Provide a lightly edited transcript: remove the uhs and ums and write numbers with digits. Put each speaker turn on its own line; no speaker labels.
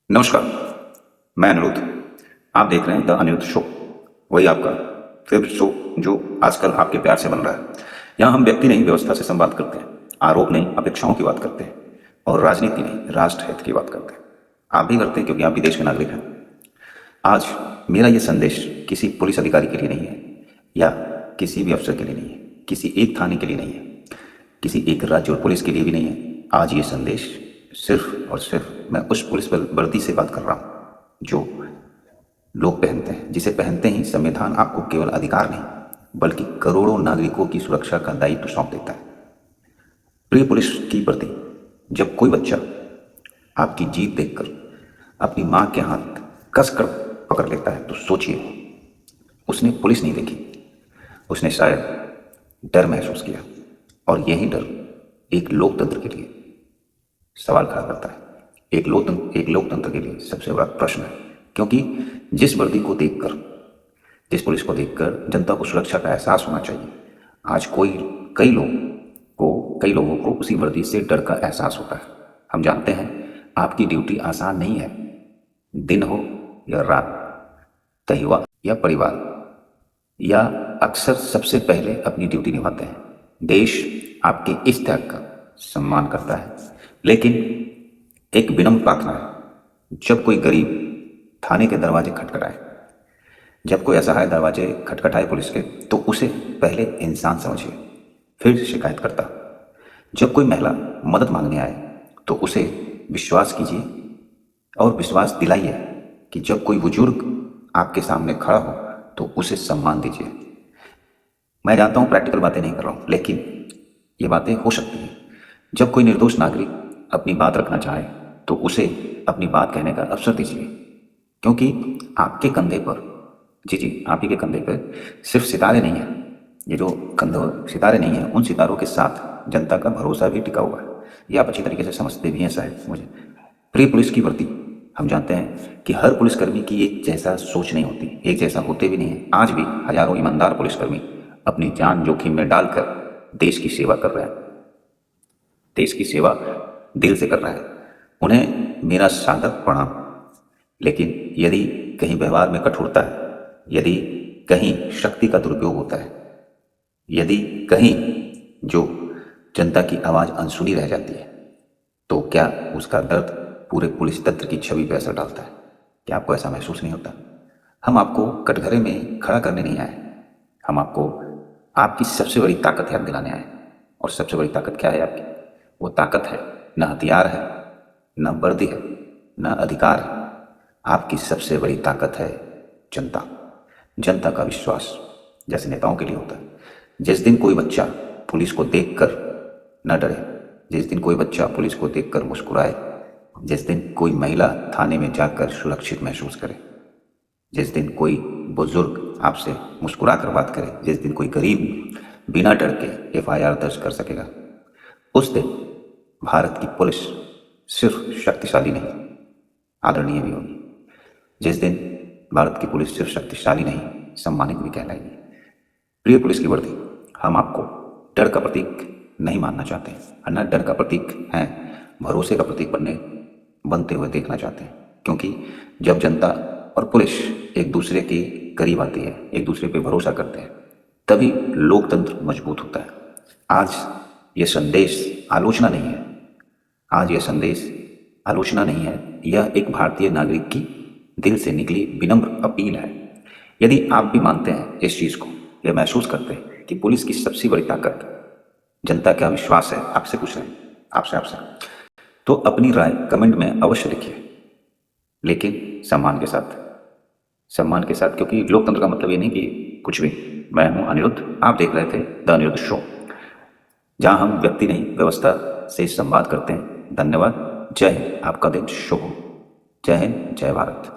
नमस्कार, मैं अनिरुद्ध। आप देख रहे हैं द अनिरुद्ध शो, वही आपका फेवरेट शो जो आजकल आपके प्यार से बन रहा है। यहाँ हम व्यक्ति नहीं व्यवस्था से संवाद करते हैं, आरोप नहीं अपेक्षाओं की बात करते हैं और राजनीति नहीं राष्ट्र हित की बात करते हैं। आप भी करते हैं क्योंकि आप भी देश के नागरिक हैं। आज मेरा ये संदेश किसी पुलिस अधिकारी के लिए नहीं है या किसी भी अफसर के लिए नहीं है, किसी एक थाने के लिए नहीं है, किसी एक राज्य और पुलिस के लिए भी नहीं है। आज ये संदेश सिर्फ और सिर्फ मैं उस पुलिस वर्दी से बात कर रहा हूँ जो लोग पहनते हैं, जिसे पहनते ही संविधान आपको केवल अधिकार नहीं बल्कि करोड़ों नागरिकों की सुरक्षा का दायित्व सौंप देता है। प्रिय पुलिस की वर्दी, जब कोई बच्चा आपकी जीत देखकर अपनी माँ के हाथ कसकर पकड़ लेता है तो सोचिए, उसने पुलिस नहीं देखी, उसने शायद डर महसूस किया। और यही डर एक लोकतंत्र के लिए सवाल खड़ा करता है। एक लोकतंत्र के लिए सबसे बड़ा प्रश्न है, क्योंकि जिस वर्दी को देखकर, जिस पुलिस को देखकर जनता को सुरक्षा का एहसास होना चाहिए, आज कई लोगों को उसी वर्दी से डर का एहसास होता है। हम जानते हैं आपकी ड्यूटी आसान नहीं है, दिन हो या रात, त्योहार या परिवार, या अक्सर सबसे पहले अपनी ड्यूटी निभाते हैं। देश आपके इस त्याग का सम्मान करता है, लेकिन एक विनम्र प्रार्थना है, जब कोई गरीब थाने के दरवाजे खटखटाए, जब कोई असहाय दरवाजे खटखटाए पुलिस के, तो उसे पहले इंसान समझिए, फिर शिकायत करता। जब कोई महिला मदद मांगने आए तो उसे विश्वास कीजिए और विश्वास दिलाइए कि जब कोई बुजुर्ग आपके सामने खड़ा हो तो उसे सम्मान दीजिए। मैं जानता हूँ प्रैक्टिकल बातें नहीं कर रहा हूँ, लेकिन ये बातें हो सकती हैं। जब कोई निर्दोष नागरिक अपनी बात रखना चाहे तो उसे अपनी बात कहने का अवसर दीजिए, क्योंकि आपके कंधे पर, जी आप ही के कंधे पर सिर्फ सितारे नहीं हैं। ये जो कंधे सितारे नहीं हैं, उन सितारों के साथ जनता का भरोसा भी टिका हुआ है। ये आप अच्छी तरीके से समझते भी हैं शायद मुझे। प्रिय पुलिस की वर्दी, हम जानते हैं कि हर पुलिसकर्मी की एक जैसा सोच नहीं होती, एक जैसा होते भी नहीं है। आज भी हजारों ईमानदार पुलिसकर्मी अपनी जान जोखिम में डालकर देश की सेवा कर रहे हैं, देश की सेवा दिल से कर रहे हैं। उन्हें मेरा सादर प्रणाम। लेकिन यदि कहीं व्यवहार में कठोरता है, यदि कहीं शक्ति का दुरुपयोग होता है, यदि कहीं जो जनता की आवाज़ अनसुनी रह जाती है, तो क्या उसका दर्द पूरे पुलिस तंत्र की छवि पर असर डालता है? क्या आपको ऐसा महसूस नहीं होता? हम आपको कटघरे में खड़ा करने नहीं आए, हम आपको आपकी सबसे बड़ी ताकत याद दिलाने आए। और सबसे बड़ी ताकत क्या है आपकी? वो ताकत है, न हथियार है, न वर्दी है, न अधिकार है। आपकी सबसे बड़ी ताकत है जनता, जनता का विश्वास, जैसे नेताओं के लिए होता है। जिस दिन कोई बच्चा पुलिस को देखकर न डरे, जिस दिन कोई बच्चा पुलिस को देखकर मुस्कुराए, जिस दिन कोई महिला थाने में जाकर सुरक्षित महसूस करे, जिस दिन कोई बुजुर्ग आपसे मुस्कुरा कर बात करे, जिस दिन कोई गरीब बिना डर के FIR दर्ज कर सकेगा, उस दिन भारत की पुलिस सिर्फ शक्तिशाली नहीं, आदरणीय भी होगी। जिस दिन भारत की पुलिस सिर्फ शक्तिशाली नहीं, सम्मानित भी कहलाएगी। प्रिय पुलिस की वर्दी, हम आपको डर का प्रतीक नहीं मानना चाहते हैं, न डर का प्रतीक हैं, भरोसे का प्रतीक बनते हुए देखना चाहते हैं। क्योंकि जब जनता और पुलिस एक दूसरे के करीब आती है, एक दूसरे पे भरोसा करते हैं, तभी लोकतंत्र मजबूत होता है। आज ये संदेश आलोचना नहीं है, आज यह संदेश आलोचना नहीं है, यह एक भारतीय नागरिक की दिल से निकली विनम्र अपील है। यदि आप भी मानते हैं इस चीज़ को, यह महसूस करते हैं कि पुलिस की सबसे बड़ी ताकत जनता का विश्वास है, आपसे पूछ रहे हैं, आपसे तो अपनी राय कमेंट में अवश्य लिखिए, लेकिन सम्मान के साथ, सम्मान के साथ, क्योंकि लोकतंत्र का मतलब ये नहीं कि कुछ भी। मैं हूँ अनिरुद्ध, आप देख रहे थे द अनिरुद्ध शो, जहाँ हम व्यक्ति नहीं व्यवस्था से संवाद करते हैं। धन्यवाद। जय हिंद, आपका दिन शुभ हो। जय हिंद, जय भारत।